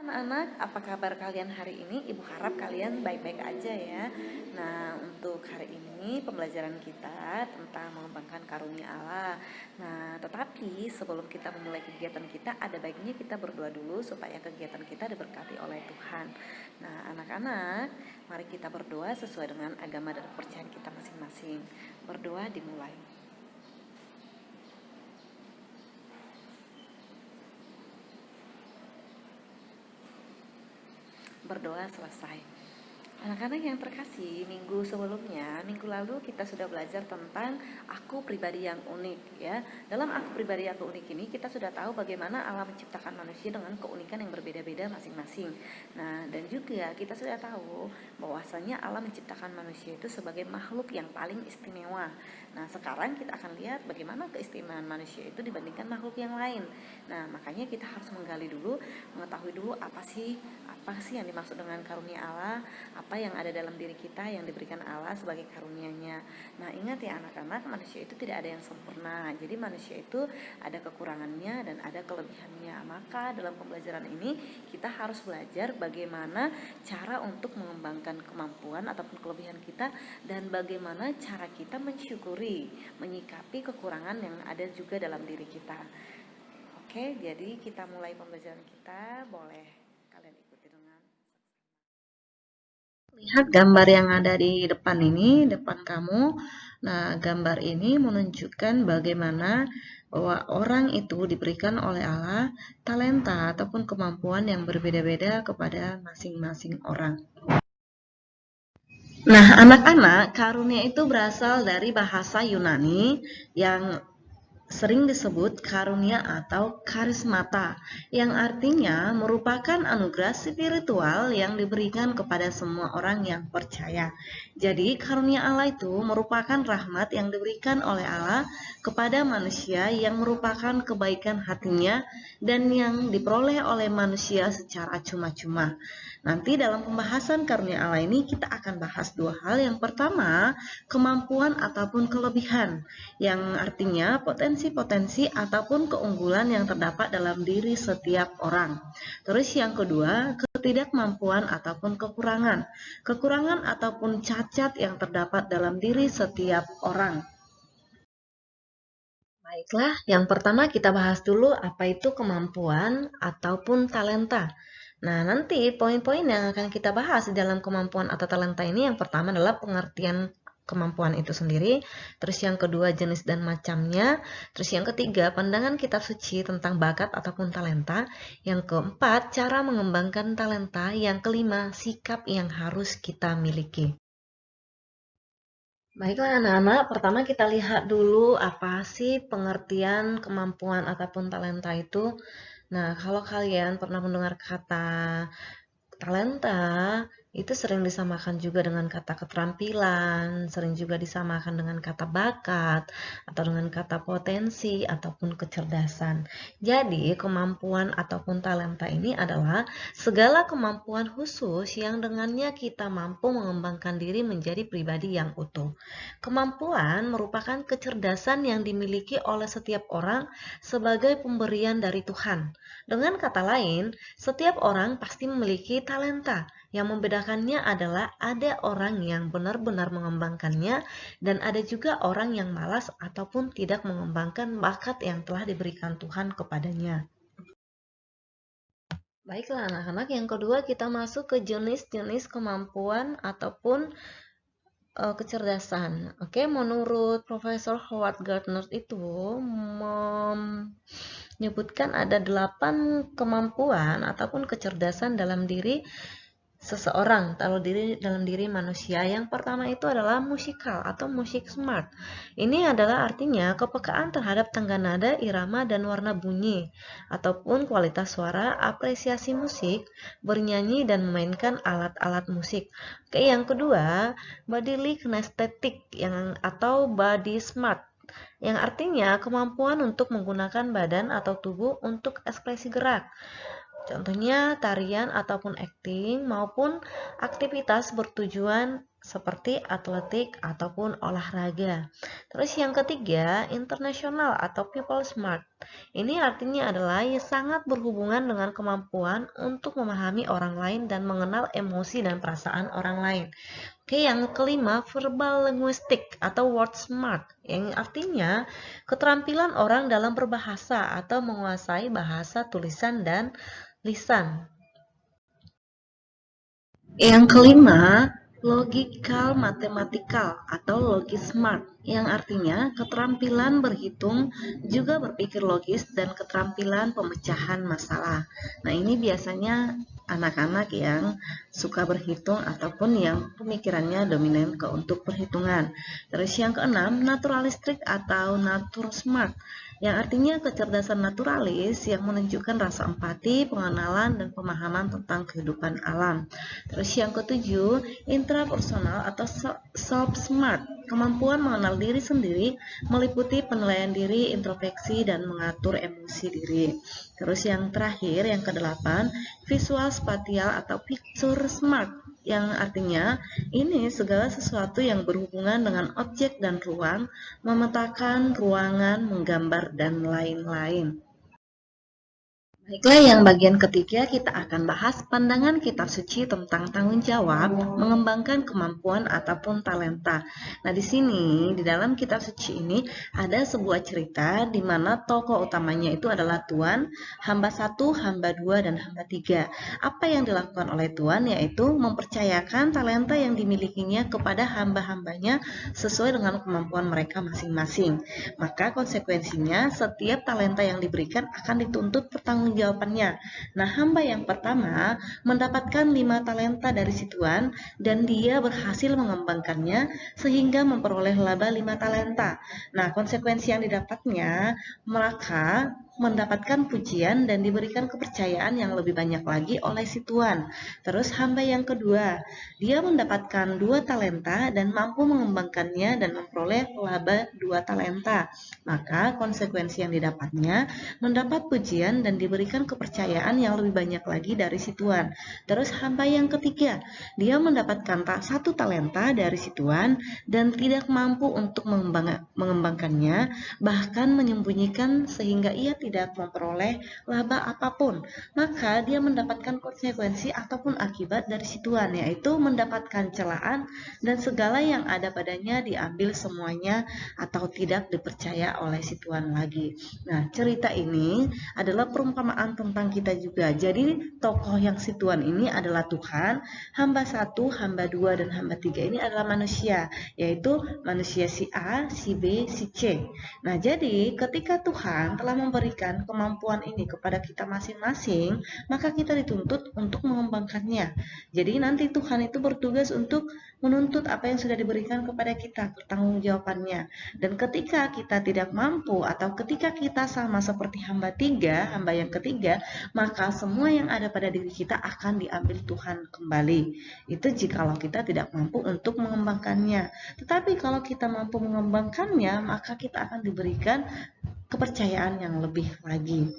Anak-anak, apa kabar kalian hari ini? Ibu harap kalian baik-baik aja ya. Nah, untuk hari ini pembelajaran kita tentang mengembangkan karunia Allah. Nah, tetapi sebelum kita memulai kegiatan kita, ada baiknya kita berdoa dulu supaya kegiatan kita diberkati oleh Tuhan. Nah, anak-anak, mari kita berdoa sesuai dengan agama dan kepercayaan kita masing-masing. Berdoa dimulai. Berdoa selesai. Anak-anak yang terkasih, minggu lalu kita sudah belajar tentang aku pribadi yang unik ya. Dalam aku pribadi yang unik ini kita sudah tahu bagaimana Allah menciptakan manusia dengan keunikan yang berbeda-beda masing-masing. Nah, dan juga kita sudah tahu bahwasanya Allah menciptakan manusia itu sebagai makhluk yang paling istimewa. Nah, sekarang kita akan lihat bagaimana keistimewaan manusia itu dibandingkan makhluk yang lain. Nah, makanya kita harus menggali dulu, mengetahui dulu apa sih yang dimaksud dengan karunia Allah, apa yang ada dalam diri kita yang diberikan Allah sebagai karunia-Nya. Nah, ingat ya anak-anak, manusia itu tidak ada yang sempurna. Jadi manusia itu ada kekurangannya dan ada kelebihannya. Maka dalam pembelajaran ini kita harus belajar bagaimana cara untuk mengembangkan kemampuan ataupun kelebihan kita dan bagaimana cara kita mensyukuri, menyikapi kekurangan yang ada juga dalam diri kita. Oke, jadi kita mulai pembelajaran kita. Boleh kalian ikuti dengan lihat gambar yang ada di depan ini, depan kamu. Nah, gambar ini menunjukkan bagaimana bahwa orang itu diberikan oleh Allah talenta ataupun kemampuan yang berbeda-beda kepada masing-masing orang. Nah, anak-anak, karunia itu berasal dari bahasa Yunani yang sering disebut karunia atau karismata, yang artinya merupakan anugerah spiritual yang diberikan kepada semua orang yang percaya. Jadi, karunia Allah itu merupakan rahmat yang diberikan oleh Allah kepada manusia yang merupakan kebaikan hatinya dan yang diperoleh oleh manusia secara cuma-cuma. Nanti dalam pembahasan karunia Allah ini kita akan bahas dua hal. Yang pertama, kemampuan ataupun kelebihan, yang artinya potensi-potensi ataupun keunggulan yang terdapat dalam diri setiap orang. Terus yang kedua, ketidakmampuan ataupun kekurangan. Kekurangan ataupun cacat yang terdapat dalam diri setiap orang. Baiklah, yang pertama kita bahas dulu apa itu kemampuan ataupun talenta. Nah, nanti poin-poin yang akan kita bahas di dalam kemampuan atau talenta ini yang pertama adalah pengertian kemampuan itu sendiri, terus yang kedua jenis dan macamnya, terus yang ketiga pandangan kitab suci tentang bakat ataupun talenta, yang keempat cara mengembangkan talenta, yang kelima sikap yang harus kita miliki. Baiklah anak-anak, pertama kita lihat dulu apa sih pengertian kemampuan ataupun talenta itu. Nah, kalau kalian pernah mendengar kata talenta, itu sering disamakan juga dengan kata keterampilan, sering juga disamakan dengan kata bakat, atau dengan kata potensi, ataupun kecerdasan. Jadi, kemampuan ataupun talenta ini adalah segala kemampuan khusus yang dengannya kita mampu mengembangkan diri menjadi pribadi yang utuh. Kemampuan merupakan kecerdasan yang dimiliki oleh setiap orang sebagai pemberian dari Tuhan. Dengan kata lain, setiap orang pasti memiliki talenta. Yang membedakannya adalah ada orang yang benar-benar mengembangkannya dan ada juga orang yang malas ataupun tidak mengembangkan bakat yang telah diberikan Tuhan kepadanya. Baiklah anak-anak, yang kedua kita masuk ke jenis-jenis kemampuan ataupun kecerdasan. Oke, menurut Profesor Howard Gardner itu menyebutkan ada 8 kemampuan ataupun kecerdasan dalam diri seseorang, dalam diri manusia. Yang pertama itu adalah musikal atau music smart. Ini adalah artinya kepekaan terhadap tangga nada, irama, dan warna bunyi, ataupun kualitas suara, apresiasi musik, bernyanyi, dan memainkan alat-alat musik. Oke, yang kedua, bodily kinesthetic atau body smart, yang artinya kemampuan untuk menggunakan badan atau tubuh untuk ekspresi gerak. Contohnya tarian ataupun akting maupun aktivitas bertujuan seperti atletik ataupun olahraga. Terus yang ketiga, internasional atau people smart. Ini artinya adalah sangat berhubungan dengan kemampuan untuk memahami orang lain dan mengenal emosi dan perasaan orang lain. Oke, yang kelima, verbal linguistic atau word smart, yang artinya keterampilan orang dalam berbahasa atau menguasai bahasa tulisan dan lisan. Yang kelima, logical mathematical atau logis smart, yang artinya keterampilan berhitung, juga berpikir logis, dan keterampilan pemecahan masalah. Nah, ini biasanya anak-anak yang suka berhitung ataupun yang pemikirannya dominan untuk perhitungan. Terus yang keenam, naturalistic atau natur smart, yang artinya kecerdasan naturalis yang menunjukkan rasa empati, pengenalan, dan pemahaman tentang kehidupan alam. Terus yang ketujuh, intrapersonal atau self-smart, kemampuan mengenal diri sendiri, meliputi penilaian diri, introspeksi, dan mengatur emosi diri. Terus yang terakhir, yang kedelapan, visual spatial atau picture smart, yang artinya ini segala sesuatu yang berhubungan dengan objek dan ruang, memetakan ruangan, menggambar, dan lain-lain. Baiklah, yang bagian ketiga kita akan bahas pandangan kitab suci tentang tanggung jawab, mengembangkan kemampuan ataupun talenta. Nah, di sini di dalam kitab suci ini ada sebuah cerita di mana tokoh utamanya itu adalah Tuhan, hamba satu, hamba dua, dan hamba tiga. Apa yang dilakukan oleh Tuhan yaitu mempercayakan talenta yang dimilikinya kepada hamba-hambanya sesuai dengan kemampuan mereka masing-masing. Maka konsekuensinya setiap talenta yang diberikan akan dituntut pertanggungjawabannya. Nah, hamba yang pertama mendapatkan 5 talenta dari si Tuan dan dia berhasil mengembangkannya sehingga memperoleh laba 5 talenta. Nah, konsekuensi yang didapatnya, maka mendapatkan pujian dan diberikan kepercayaan yang lebih banyak lagi oleh si Tuan. Terus hamba yang kedua, dia mendapatkan 2 talenta dan mampu mengembangkannya dan memperoleh laba 2 talenta. Maka konsekuensi yang didapatnya mendapat pujian dan diberikan kepercayaan yang lebih banyak lagi dari si Tuan. Terus hamba yang ketiga, dia mendapatkan 1 talenta dari si Tuan dan tidak mampu untuk mengembangkannya, bahkan menyembunyikan sehingga ia tidak memperoleh laba apapun. Maka dia mendapatkan konsekuensi ataupun akibat dari si Tuan, yaitu mendapatkan celaan dan segala yang ada padanya diambil semuanya atau tidak dipercaya oleh si Tuan lagi. Nah, cerita ini adalah perumpamaan tentang kita juga. Jadi tokoh yang si Tuan ini adalah Tuhan, hamba satu, hamba dua, dan hamba tiga ini adalah manusia, yaitu manusia si A, si B, si C. Nah, jadi ketika Tuhan telah memberikan kemampuan ini kepada kita masing-masing, maka kita dituntut untuk mengembangkannya. Jadi nanti Tuhan itu bertugas untuk menuntut apa yang sudah diberikan kepada kita, pertanggungjawabannya. Dan ketika kita tidak mampu atau ketika kita sama seperti hamba tiga, hamba yang ketiga, maka semua yang ada pada diri kita akan diambil Tuhan kembali. Itu jikalau kita tidak mampu untuk mengembangkannya. Tetapi kalau kita mampu mengembangkannya, maka kita akan diberikan kepercayaan yang lebih lagi.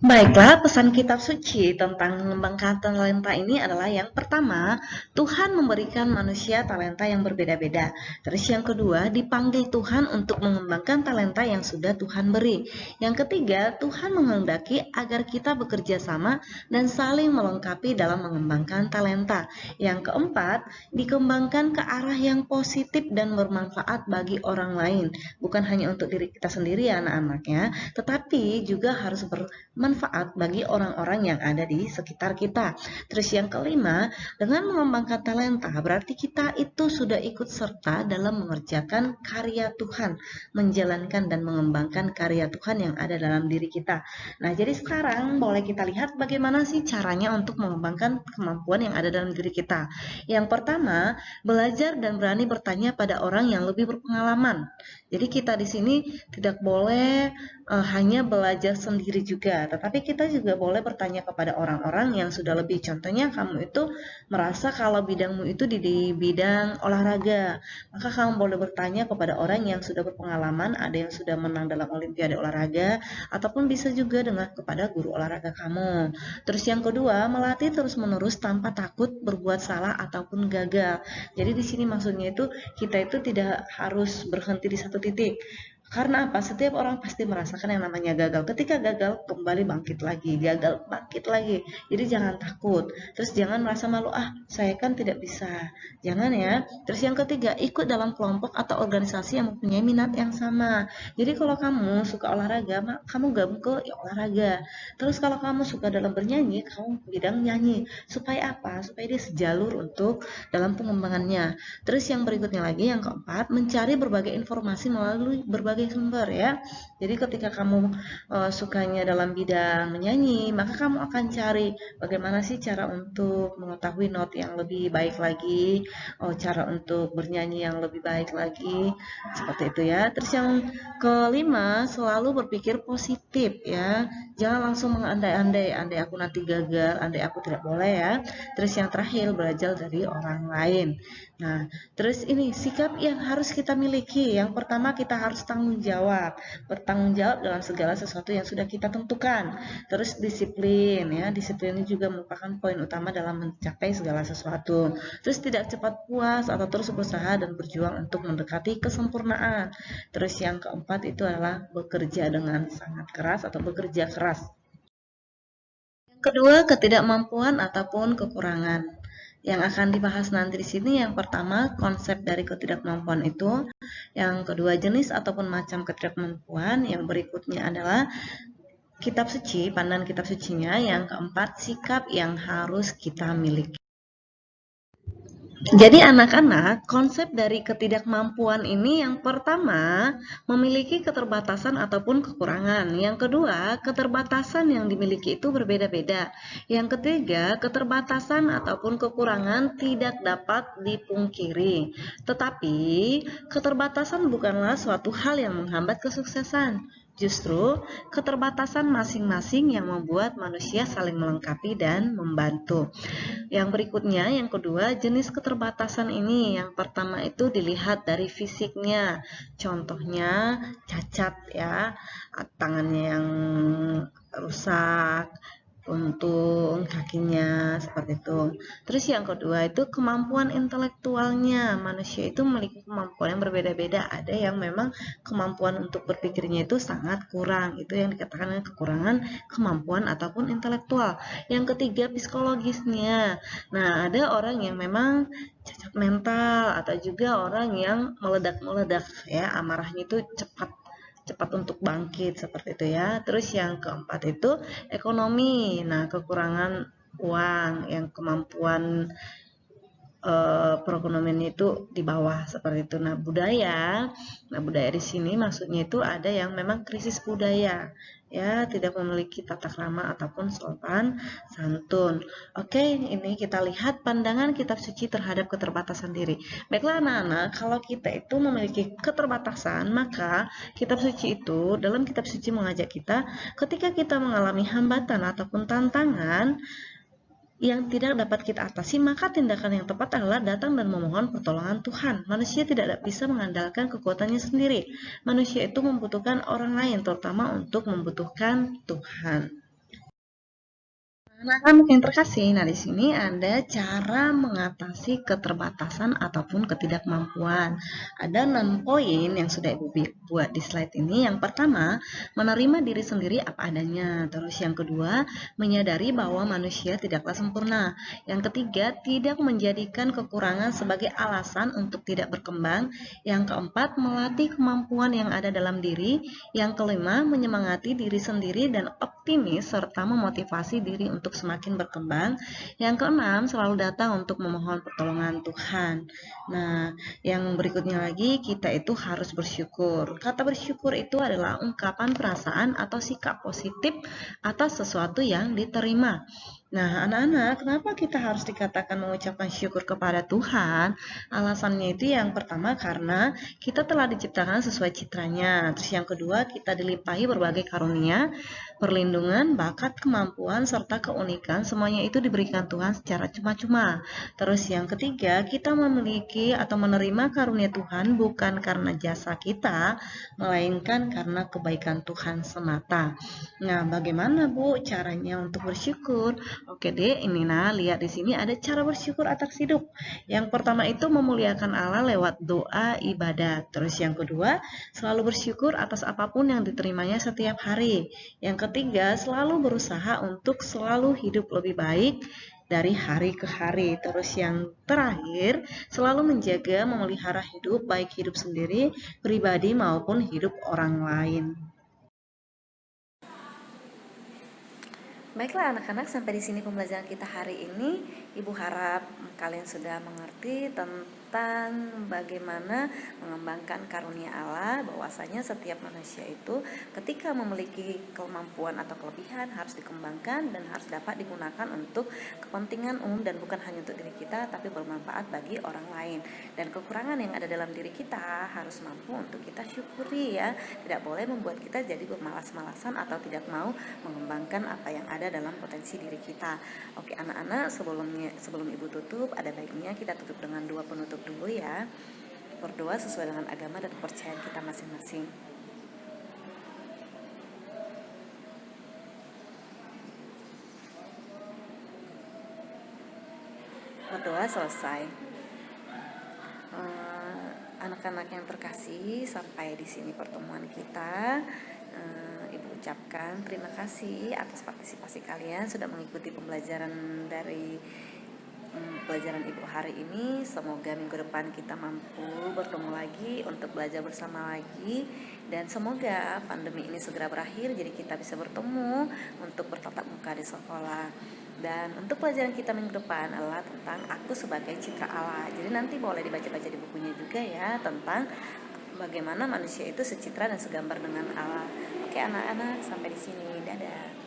Baiklah, pesan kitab suci tentang mengembangkan talenta ini adalah yang pertama, Tuhan memberikan manusia talenta yang berbeda-beda. Terus yang kedua, dipanggil Tuhan untuk mengembangkan talenta yang sudah Tuhan beri. Yang ketiga, Tuhan menghendaki agar kita bekerja sama dan saling melengkapi dalam mengembangkan talenta. Yang keempat, dikembangkan ke arah yang positif dan bermanfaat bagi orang lain. Bukan hanya untuk diri kita sendiri ya anak-anak ya, tetapi juga harus bermanfaat bagi orang-orang yang ada di sekitar kita. Terus yang kelima, dengan mengembangkan talenta berarti kita itu sudah ikut serta dalam mengerjakan karya Tuhan, menjalankan dan mengembangkan karya Tuhan yang ada dalam diri kita. Nah, jadi sekarang boleh kita lihat bagaimana sih caranya untuk mengembangkan kemampuan yang ada dalam diri kita. Yang pertama, belajar dan berani bertanya pada orang yang lebih berpengalaman. Jadi kita di sini tidak boleh hanya belajar sendiri juga, olahraga, tetapi kita juga boleh bertanya kepada orang-orang yang sudah lebih. Contohnya kamu itu merasa kalau bidangmu itu di bidang olahraga, maka kamu boleh bertanya kepada orang yang sudah berpengalaman, ada yang sudah menang dalam olimpiade olahraga, ataupun bisa juga dengan kepada guru olahraga kamu. Terus yang kedua, melatih terus-menerus tanpa takut berbuat salah ataupun gagal. Jadi di sini maksudnya itu kita itu tidak harus berhenti di satu titik. Karena apa? Setiap orang pasti merasakan yang namanya gagal. Ketika gagal, kembali bangkit lagi. Gagal, bangkit lagi. Jadi jangan takut. Terus jangan merasa malu, saya kan tidak bisa. Jangan ya. Terus yang ketiga, ikut dalam kelompok atau organisasi yang mempunyai minat yang sama. Jadi kalau kamu suka olahraga, kamu gabung ke olahraga. Terus kalau kamu suka dalam bernyanyi, kamu bidang nyanyi. Supaya apa? Supaya dia sejalur untuk dalam pengembangannya. Terus yang berikutnya lagi, yang keempat, mencari berbagai informasi melalui berbagai sumber ya. Jadi ketika kamu sukanya dalam bidang menyanyi, maka kamu akan cari bagaimana sih cara untuk mengetahui not yang lebih baik lagi, cara untuk bernyanyi yang lebih baik lagi, seperti itu ya. Terus yang kelima, selalu berpikir positif ya. Jangan langsung mengandai-andai, andai aku nanti gagal, andai aku tidak boleh ya. Terus yang terakhir, belajar dari orang lain. Nah, terus ini sikap yang harus kita miliki. Yang pertama, kita harus tanggung jawab. Bertanggung jawab dalam segala sesuatu yang sudah kita tentukan. Terus disiplin ya. Disiplin ini juga merupakan poin utama dalam mencapai segala sesuatu. Terus tidak cepat puas atau terus berusaha dan berjuang untuk mendekati kesempurnaan. Terus yang keempat itu adalah bekerja dengan sangat keras atau bekerja keras. Yang kedua, ketidakmampuan ataupun kekurangan. Yang akan dibahas nanti di sini yang pertama konsep dari ketidakmampuan itu, yang kedua jenis ataupun macam ketidakmampuan, yang berikutnya adalah kitab suci, pandangan kitab sucinya, yang keempat sikap yang harus kita miliki. Jadi anak-anak, konsep dari ketidakmampuan ini yang pertama memiliki keterbatasan ataupun kekurangan. Yang kedua, keterbatasan yang dimiliki itu berbeda-beda. Yang ketiga, keterbatasan ataupun kekurangan tidak dapat dipungkiri. Tetapi, keterbatasan bukanlah suatu hal yang menghambat kesuksesan. Justru, keterbatasan masing-masing yang membuat manusia saling melengkapi dan membantu. Yang berikutnya, yang kedua, jenis keterbatasan ini. Yang pertama itu dilihat dari fisiknya. Contohnya cacat ya, tangannya yang rusak, untung kakinya seperti itu. Terus yang kedua itu kemampuan intelektualnya. Manusia itu memiliki kemampuan yang berbeda-beda. Ada yang memang kemampuan untuk berpikirnya itu sangat kurang. Itu yang dikatakan dengan kekurangan kemampuan ataupun intelektual. Yang ketiga psikologisnya. Nah, ada orang yang memang cacat mental atau juga orang yang meledak-meledak ya, amarahnya itu cepat untuk bangkit seperti itu ya. Terus yang keempat itu ekonomi. Nah, kekurangan uang, yang kemampuan perekonomian itu di bawah seperti itu. Nah, budaya di sini maksudnya itu ada yang memang krisis budaya. Ya, tidak memiliki tata krama ataupun sopan santun. Oke, ini kita lihat pandangan kitab suci terhadap keterbatasan diri. Baiklah anak-anak, kalau kita itu memiliki keterbatasan, maka kitab suci itu, dalam kitab suci mengajak kita, ketika kita mengalami hambatan ataupun tantangan yang tidak dapat kita atasi, maka tindakan yang tepat adalah datang dan memohon pertolongan Tuhan. Manusia tidak bisa mengandalkan kekuatannya sendiri. Manusia itu membutuhkan orang lain, terutama untuk membutuhkan Tuhan. Anak-anak yang terkasih, nah di sini ada cara mengatasi keterbatasan ataupun ketidakmampuan. Ada 6 poin yang sudah Ibu buat di slide ini. Yang pertama, menerima diri sendiri apa adanya. Terus yang kedua, menyadari bahwa manusia tidaklah sempurna. Yang ketiga, tidak menjadikan kekurangan sebagai alasan untuk tidak berkembang. Yang keempat, melatih kemampuan yang ada dalam diri. Yang kelima, menyemangati diri sendiri dan optimis serta memotivasi diri untuk semakin berkembang. Yang keenam, selalu datang untuk memohon pertolongan Tuhan. Nah, yang berikutnya lagi, kita itu harus bersyukur. Kata bersyukur itu adalah ungkapan perasaan atau sikap positif atas sesuatu yang diterima. Nah, anak-anak, kenapa kita harus dikatakan mengucapkan syukur kepada Tuhan? Alasannya itu yang pertama karena kita telah diciptakan sesuai citranya. Terus yang kedua, kita dilimpahi berbagai karunia, perlindungan, bakat, kemampuan, serta keunikan. Semuanya itu diberikan Tuhan secara cuma-cuma. Terus yang ketiga, kita memiliki atau menerima karunia Tuhan bukan karena jasa kita, melainkan karena kebaikan Tuhan semata. Nah, bagaimana Bu caranya untuk bersyukur? Oke deh, ini lihat di sini ada cara bersyukur atas hidup. Yang pertama itu memuliakan Allah lewat doa ibadat. Terus yang kedua, selalu bersyukur atas apapun yang diterimanya setiap hari. Yang ketiga, selalu berusaha untuk selalu hidup lebih baik dari hari ke hari. Terus yang terakhir, selalu menjaga memelihara hidup, baik hidup sendiri, pribadi maupun hidup orang lain. Baiklah anak-anak, sampai di sini pembelajaran kita hari ini. Ibu harap kalian sudah mengerti tentang bagaimana mengembangkan karunia Allah, bahwasanya setiap manusia itu ketika memiliki kemampuan atau kelebihan harus dikembangkan dan harus dapat digunakan untuk kepentingan umum dan bukan hanya untuk diri kita, tapi bermanfaat bagi orang lain. Dan kekurangan yang ada dalam diri kita harus mampu untuk kita syukuri ya. Tidak boleh membuat kita jadi bermalas-malasan atau tidak mau mengembangkan apa yang ada dalam potensi diri kita. Oke anak-anak, sebelum ibu tutup, ada baiknya kita tutup dengan doa penutup dulu ya. Berdoa sesuai dengan agama dan kepercayaan kita masing-masing. Berdoa selesai. Anak-anak yang terkasih, sampai di sini pertemuan kita. Ibu ucapkan terima kasih atas partisipasi kalian sudah mengikuti pembelajaran dari pelajaran Ibu hari ini. Semoga minggu depan kita mampu bertemu lagi untuk belajar bersama lagi, dan semoga pandemi ini segera berakhir jadi kita bisa bertemu untuk bertatap muka di sekolah. Dan untuk pelajaran kita minggu depan adalah tentang aku sebagai citra Allah. Jadi nanti boleh dibaca-baca di bukunya juga ya, tentang bagaimana manusia itu secitra dan segambar dengan Allah. Oke anak-anak, sampai di sini. Dadah.